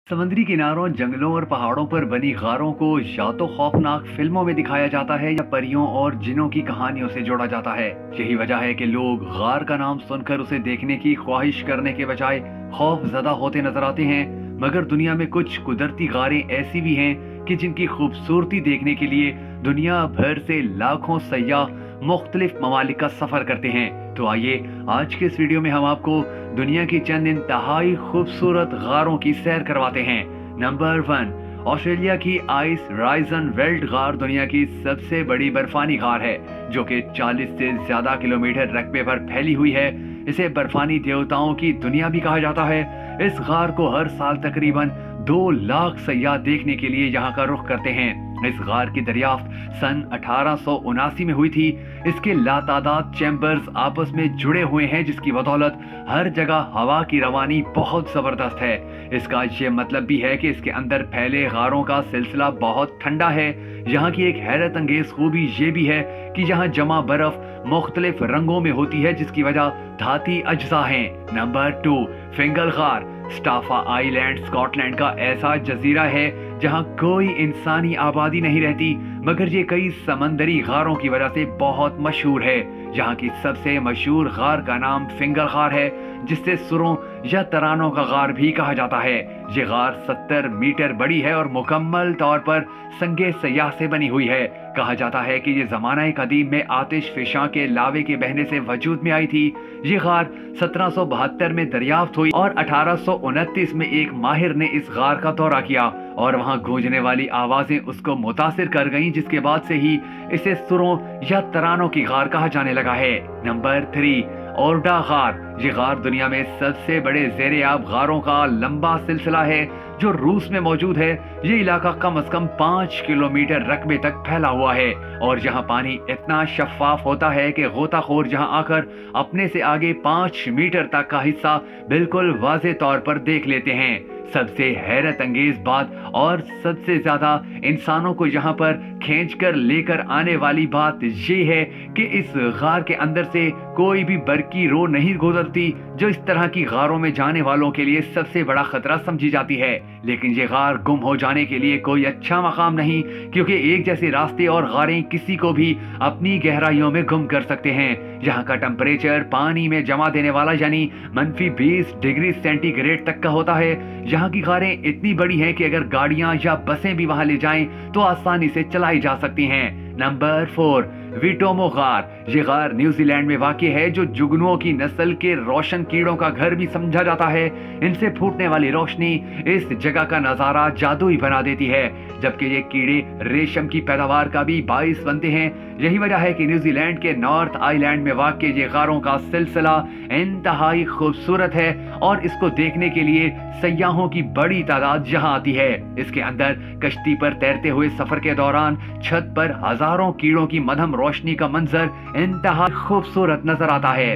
समुद्री किनारों, जंगलों और पहाड़ों पर बनी गारों को या तो खौफनाक फिल्मों में दिखाया जाता है या परियों और जिनों की कहानियों से जोड़ा जाता है। यही वजह है कि लोग गार का नाम सुनकर उसे देखने की ख्वाहिश करने के बजाय खौफजदा होते नजर आते हैं। मगर दुनिया में कुछ कुदरती गारें ऐसी भी हैं कि जिनकी खूबसूरती देखने के लिए दुनिया भर से लाखों सयाह मुख्तलिफ ममालिक का सफर करते हैं। तो आइए आज के इस वीडियो में हम आपको दुनिया की चंद इंतहाई खूबसूरत गारों की सैर करवाते हैं। नंबर 1, ऑस्ट्रेलिया की आइस राइजन वेल्ट गार दुनिया की सबसे बड़ी बर्फानी गार है, जो कि 40 से ज्यादा किलोमीटर रकबे पर फैली हुई है। इसे बर्फानी देवताओं की दुनिया भी कहा जाता है। इस गार को हर साल तकरीबन 2 लाख सयाह देखने के लिए यहाँ का रुख करते हैं। इस गार की दरियाफ्त सन 1879 में हुई थी। इसके लातादाद चैम्बर्स आपस में जुड़े हुए हैं, जिसकी बदौलत हर जगह हवा की रवानी बहुत जबरदस्त है। इसका ये मतलब भी है कि इसके अंदर फैले गारों का सिलसिला बहुत ठंडा है। यहाँ की एक हैरत अंगेज खूबी ये भी है कि यहाँ जमा बर्फ मुख्तलिफ रंगों में होती है, जिसकी वजह धाती अज्जा हैं। नंबर 2, फिंगल गार स्टाफा आइलैंड स्कॉटलैंड का ऐसा जजीरा है जहां कोई इंसानी आबादी नहीं रहती, मगर ये कई समंदरी गारों की वजह से बहुत मशहूर है। यहाँ की सबसे मशहूर गार का नाम फिंगल गार है, जिससे सुरों या तरानों का गार भी कहा जाता है। ये गार 70 मीटर बड़ी है और मुकम्मल तौर पर संगे सयाह से बनी हुई है। कहा जाता है कि ये जमाना कदीम में आतिश फिशां के लावे के बहने से वजूद में आई थी। ये गार 1772 में दरियाफ्त हुई और 1829 में एक माहिर ने इस गार का दौरा किया और वहां गूंजने वाली आवाजें उसको मुतासिर कर गईं, जिसके बाद से ही इसे सुरों या तरानों की गार कहा जाने लगा है। नंबर 3, ओरडा गार। ये गार दुनिया में सबसे बड़े ज़ेरे आब गारों का लंबा सिलसिला है जो रूस में मौजूद है। ये इलाका कम से कम 5 किलोमीटर रकबे तक फैला हुआ है और यहाँ पानी इतना शफाफ होता है कि गोताखोर यहाँ आकर अपने से आगे 5 मीटर तक का हिस्सा बिल्कुल वाज़े तौर पर देख लेते हैं। सबसे हैरत अंगेज बात और सबसे ज्यादा इंसानों को यहाँ पर खींचकर लेकर आने वाली बात ये है कि इस गार के अंदर से कोई भी बरकी रो नहीं गुजरती, जो इस तरह की गारों में जाने वालों के लिए सबसे बड़ा खतरा समझी जाती है। लेकिन ये गार गुम हो जाने के लिए कोई अच्छा मकाम नहीं, क्योंकि एक जैसे रास्ते और गारें किसी को भी अपनी गहराइयों में गुम कर सकते हैं। यहाँ का टेम्परेचर पानी में जमा देने वाला यानी -20 डिग्री सेंटीग्रेड तक का होता है। यहाँ की गारें इतनी बड़ी हैं कि अगर गाड़ियां या बसें भी वहां ले जाएं तो आसानी से चलाई जा सकती हैं। नंबर 4, विटोमो गार। ये गार न्यूजीलैंड में वाक़ई है, जो जुगनुओं की नस्ल के रोशन कीड़ों का घर भी समझा जाता है। इनसे फूटने वाली रोशनी इस जगह का नजारा जादुई बना देती है, जबकि ये कीड़े रेशम की पैदावार का भी बाइस बनते हैं। यही वजह है कि न्यूजीलैंड के नॉर्थ आइलैंड में वाक़ई ये गारों का सिलसिला इंतहाई खूबसूरत है और इसको देखने के लिए सयाहों की बड़ी तादाद यहाँ आती है। इसके अंदर कश्ती पर तैरते हुए सफर के दौरान छत पर हजारों कीड़ों की मधम रोशनी का मंजर इंतहा खूबसूरत नजर आता है।